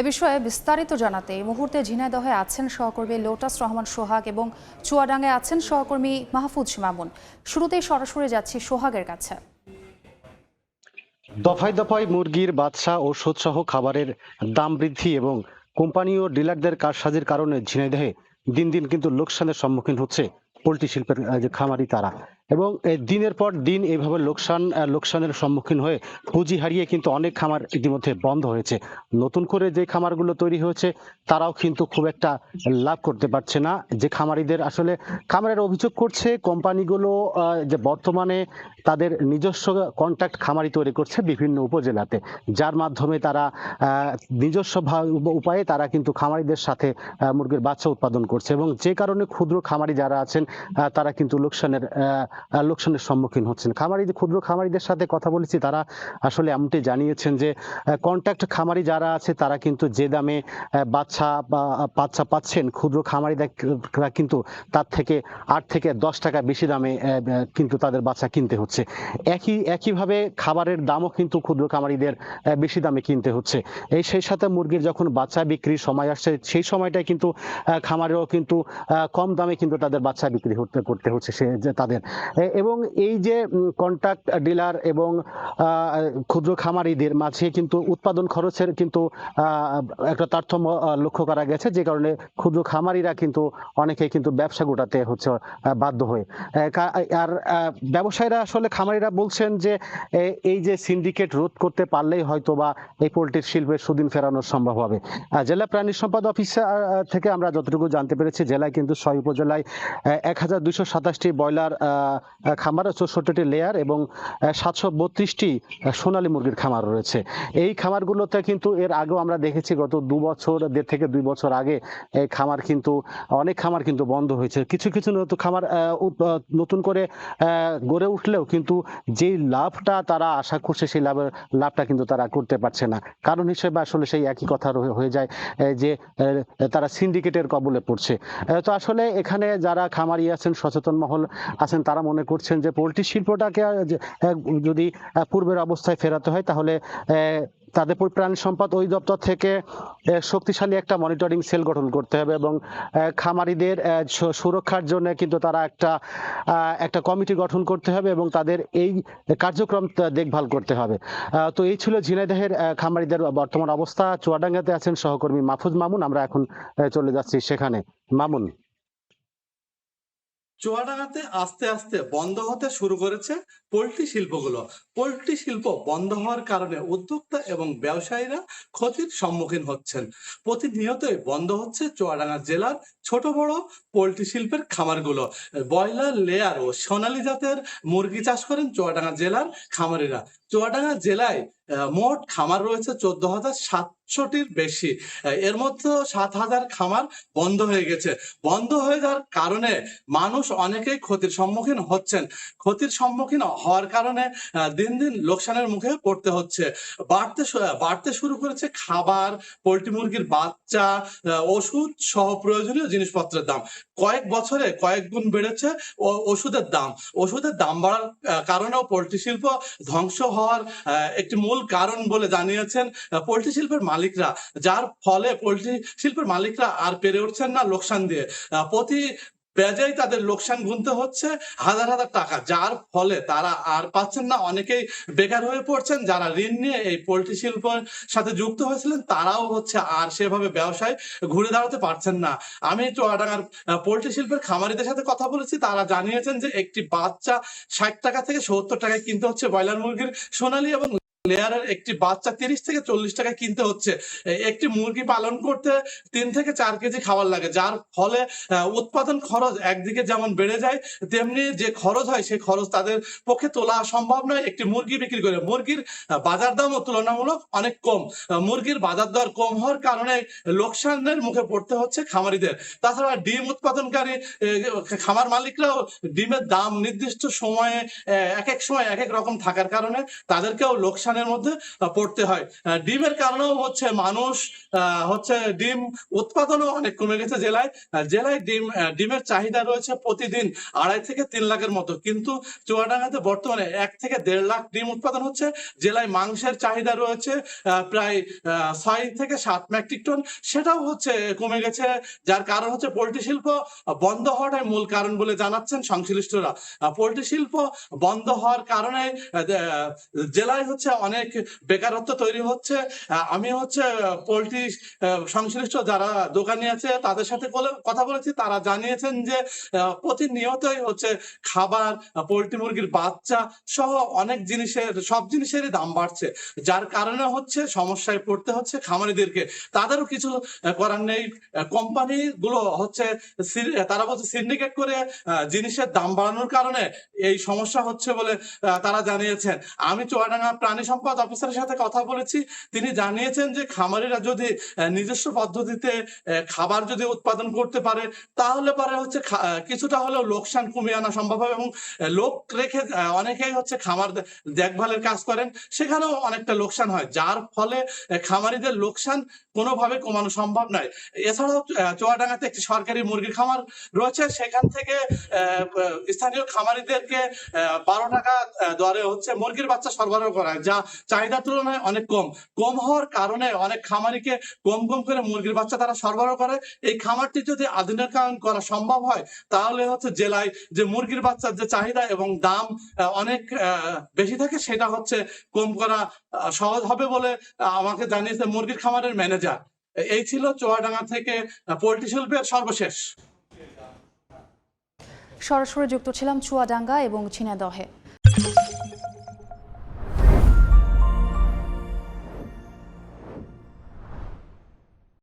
এ বিষয়ে বিস্তারিত জানাতে এই মুহূর্তে ঝিনাইদহে আছেন সহকর্মী লোটাস রহমান সোহাগ এবং চুয়াডাঙ্গায় আছেন সহকর্মী মাহফুজ মামুন। শুরুতেই সরাসরি যাচ্ছি সোহাগের কাছে। দফায় দফায় মুরগির বাদশা ঔষধ সহ খাবারের দাম বৃদ্ধি এবং কোম্পানি ও ডিলারদের কারসাজির কারণে ঝিনাইদহে দিন দিন কিন্তু লোকসানের সম্মুখীন হচ্ছে পোল্ট্রি শিল্পের যে খামারি তারা, এবং দিনের পর দিন এইভাবে লোকসানের সম্মুখীন হয়ে পুঁজি হারিয়ে কিন্তু অনেক খামার ইতিমধ্যে বন্ধ হয়েছে। নতুন করে যে খামারগুলো তৈরি হয়েছে তারাও কিন্তু খুব একটা লাভ করতে পারছে না। যে খামারিদের আসলে খামারের অভিযোগ করছে কোম্পানিগুলো যে বর্তমানে তাদের নিজস্ব কন্ট্রাক্ট খামারি তৈরি করছে বিভিন্ন উপজেলাতে, যার মাধ্যমে তারা নিজস্ব উপায়ে তারা কিন্তু খামারিদের সাথে মুরগির বাচ্চা উৎপাদন করছে, এবং যে কারণে ক্ষুদ্র খামারি যারা আছেন তারা কিন্তু লোকসানের সম্মুখীন হচ্ছেন। ক্ষুদ্র খামারিদের সাথে কথা বলেছি, তারা আসলে এমনটি জানিয়েছেন যে কন্ট্রাক্ট খামারি যারা আছে তারা কিন্তু যে দামে বাচ্চা পাচ্ছেন, ক্ষুদ্র খামারিরা কিন্তু তার থেকে 8 থেকে 10 টাকা বেশি দামে কিন্তু তাদের বাচ্চা কিনতে হচ্ছে। একইভাবে খাবারের দামও কিন্তু ক্ষুদ্র খামারিদের বেশি দামে কিনতে হচ্ছে। সেই সাথে মুরগির যখন বাচ্চা বিক্রির সময় আসছে সেই সময়টাই কিন্তু খামারেও কিন্তু কম দামে কিন্তু তাদের বাচ্চা বিক্রি করতে হচ্ছে তাদের। এবং এই যে কন্ট্রাক্ট ডিলার এবং ক্ষুদ্র খামারিদের মাঝে কিন্তু উৎপাদন খরচের কিন্তু একটা তারতম্য লক্ষ্য করা গেছে, যে কারণে ক্ষুদ্র খামারিরা কিন্তু অনেকেই কিন্তু ব্যবসা গোটাতে হচ্ছে বাধ্য হয়ে। আর ব্যবসায়ীরা আসলে খামারিরা বলছেন যে এই যে সিন্ডিকেট রোধ করতে পারলেই হয়তো বা এই পোল্ট্রি শিল্পের সুদিন ফেরানো সম্ভব হবে। জেলা প্রাণী সম্পদ অফিসার থেকে আমরা যতটুকু জানতে পেরেছি, জেলায় কিন্তু 6 উপজেলায় 1227টি ব্রয়লার খামার, 64টি লেয়ার এবং 732টি সোনালী মুরগির খামার রয়েছে। এই খামারগুলোতে কিন্তু এর আগেও আমরা দেখেছি গত 1.5 থেকে 2 বছর আগে এই খামার কিন্তু অনেক খামার কিন্তু বন্ধ হয়েছে। কিছু কিছু নতুন করে গড়ে উঠলেও কিন্তু যেই লাভটা তারা আশা করছে সেই লাভটা কিন্তু তারা করতে পারছে না। কারণ হিসেবে আসলে সেই একই কথা হয়ে যায় যে তারা সিন্ডিকেটের কবলে পড়ছে। তো আসলে এখানে যারা খামারি আছেন, সচেতন মহল আছেন, তারা মনে করছেন যে পোল্ট্রি শিল্পটাকে যদি পূর্বের অবস্থায় ফেরাতে হয় তাহলে তাদের প্রাণী সম্পদ অধিদপ্তর থেকে শক্তিশালী একটা মনিটরিং সেল গঠন করতে হবে, এবং খামারিদের সুরক্ষার জন্য কিন্তু তারা একটা কমিটি গঠন করতে হবে এবং তাদের এই কার্যক্রম দেখভাল করতে হবে। তো এই ছিল ঝিনাইদহের খামারিদের বর্তমান অবস্থা। চুয়াডাঙ্গাতে আছেন সহকর্মী মাহফুজ মামুন, আমরা এখন চলে যাচ্ছি সেখানে। মামুন। চুয়াডাঙ্গাতে আস্তে আস্তে বন্ধ হতে শুরু করেছে পোল্ট্রি শিল্পগুলো। পোল্ট্রি শিল্প বন্ধ হওয়ার কারণে উদ্যোক্তা এবং ব্যবসায়ীরা ক্ষতির সম্মুখীন হচ্ছেন। প্রতিনিয়তই বন্ধ হচ্ছে চুয়াডাঙ্গা জেলার ছোট বড় পোল্ট্রি শিল্পের খামারগুলো। ব্রয়লার লেয়ার ও সোনালী জাতের মুরগি চাষ করেন চুয়াডাঙ্গা জেলার খামারিরা। চুয়াডাঙ্গা জেলায় মোট খামার রয়েছে 14,700টির বেশি। এর মধ্যে 7,000 খামার বন্ধ হয়ে গেছে। বন্ধ হয়ে যাওয়ার কারণে মানুষ অনেকেই ক্ষতির সম্মুখীন হচ্ছেন। ক্ষতির সম্মুখীন হওয়ার কারণে দিন দিন লোকসানের মুখে পড়তে হচ্ছে। বাড়তে শুরু করেছে খাবার, পোল্ট্রি মুরগির বাচ্চা, ওষুধ সহ প্রয়োজনীয় জিনিসপত্রের দাম। কয়েক বছরে কয়েক গুণ বেড়েছে ওষুধের দাম। ওষুধের দাম বাড়ার কারণেও পোল্ট্রি শিল্প ধ্বংস হওয়ার একটি মূল কারণ বলে জানিয়েছেন পোল্ট্রি শিল্পের মালিকরা, যার ফলে পোল্ট্রি শিল্পের মালিকরা আর পেরে উঠছেন না লোকসান দিয়ে। প্রতি পেঁয়াজেই তাদের লোকসান গুনতে হচ্ছে হাজার হাজার টাকা, যার ফলে তারা আর পাচ্ছেন না। অনেকেই বেকার হয়ে পড়ছেন। যারা ঋণ নিয়ে এই পোল্ট্রি শিল্পের সাথে যুক্ত হয়েছিলেন তারাও হচ্ছে আর সেভাবে ব্যবসায় ঘুরে দাঁড়াতে পারছেন না। আমি চুয়াডাঙ্গার পোল্ট্রি শিল্পের খামারিদের সাথে কথা বলেছি, তারা জানিয়েছেন যে একটি বাচ্চা 60 টাকা থেকে 70 টাকায় কিনতে হচ্ছে ব্রয়লার মুরগির সোনালী, এবং লেয়ারের একটি বাচ্চা 30 থেকে 40 টাকায় কিনতে হচ্ছে। একটি মুরগি পালন করতে 3 থেকে 4 কেজি খাবার লাগে, যার ফলে উৎপাদন খরচ একদিকে যেমন বেড়ে যায়, তেমনি যে খরচ হয় সেই খরচ তাদের পক্ষে তোলা সম্ভব নয়। একটি মুরগি বিক্রি করে মুরগির বাজার দামও তুলনামূলক অনেক কম। মুরগির বাজার দর কম হওয়ার কারণে লোকসানের মুখে পড়তে হচ্ছে খামারিদের। তাছাড়া ডিম উৎপাদনকারী খামার মালিকরাও ডিমের দাম নির্দিষ্ট সময়ে এক এক সময় এক এক রকম থাকার কারণে তাদেরকেও লোকসানের কারণের মধ্যে পড়তে হয়। ডিমের কারণেও হচ্ছে মানুষ হচ্ছে ডিম উৎপাদনও অনেক কমে গেছে জেলায়। জেলায় ডিমের চাহিদা রয়েছে প্রতিদিন 2.5 থেকে 3 লাখের মতো, কিন্তু চুয়াডাঙ্গাতে বর্তমানে 1 থেকে 1.5 লাখ ডিম উৎপাদন হচ্ছে। জেলায় মাংসের চাহিদা রয়েছে প্রায় 6 থেকে 7 মেট্রিক টন, সেটাও হচ্ছে কমে গেছে, যার কারণ হচ্ছে পোল্ট্রি শিল্প বন্ধ হওয়াটাই মূল কারণ বলে জানাচ্ছেন সংশ্লিষ্টরা। পোল্ট্রি শিল্প বন্ধ হওয়ার কারণে জেলায় হচ্ছে অনেক বেকারত্ব তৈরি হচ্ছে। আমি হচ্ছে পোল্ট্রি সংশ্লিষ্ট যারা দোকানি আছে তাদের সাথে কথা বলেছি, তারা জানিয়েছেন যে প্রতিনিয়তই হচ্ছে খাবার, পোল্ট্রি মুরগির বাচ্চা সহ অনেক সব জিনিসেরই দাম বাড়ছে, যার কারণে হচ্ছে সমস্যায় পড়তে হচ্ছে খামারিদেরকে। তাদেরও কিছু করার নেই। কোম্পানি গুলো হচ্ছে তারা বলছে সিন্ডিকেট করে জিনিসের দাম বাড়ানোর কারণে এই সমস্যা হচ্ছে বলে তারা জানিয়েছেন। আমি চুয়াডাঙ্গা প্রাণী সম্পদ অফিসারের সাথে কথা বলেছি, তিনি জানিয়েছেন যে খামারিরা যদি নিজস্ব পদ্ধতিতে খাবার যদি উৎপাদন করতে পারে তাহলে পরে হচ্ছে কিছুটা হলেও লোকসান কমিয়ে আনা সম্ভব হবে, এবং লোক রেখে অনেকেই হচ্ছে খামার দেখভালের কাজ করেন, সেখানেও অনেকটা লোকসান হয়, যার ফলে খামারিদের লোকসান কোনোভাবে কমানো সম্ভব নয়। এছাড়াও চুয়াডাঙ্গাতে একটি সরকারি মুরগির খামার রয়েছে, সেখান থেকে স্থানীয় খামারিদেরকে 12 টাকা দরে হচ্ছে মুরগির বাচ্চা সরবরাহ করা হয়, যা চাহিদার তুলনায় অনেক কম হওয়ার কারণে অনেক খামারিকে কম করে মুরগির বাচ্চা তারা সরবরাহ করে। এই খামারটি যদি আধুনিকায়ন করা সম্ভব হয় তাহলে হচ্ছে জেলায় যে মুরগির বাচ্চার যে চাহিদা এবং দাম অনেক বেশি থাকে, সেটা হচ্ছে কম করা সহজ হবে বলে আমাকে জানিয়েছে মুরগির খামারের ম্যানেজার। এই ছিল চুয়াডাঙ্গা থেকে পোল্ট্রি শিল্পের সর্বশেষ। সরাসরি যুক্ত ছিলাম চুয়াডাঙ্গা এবং ঝিনাইদহে।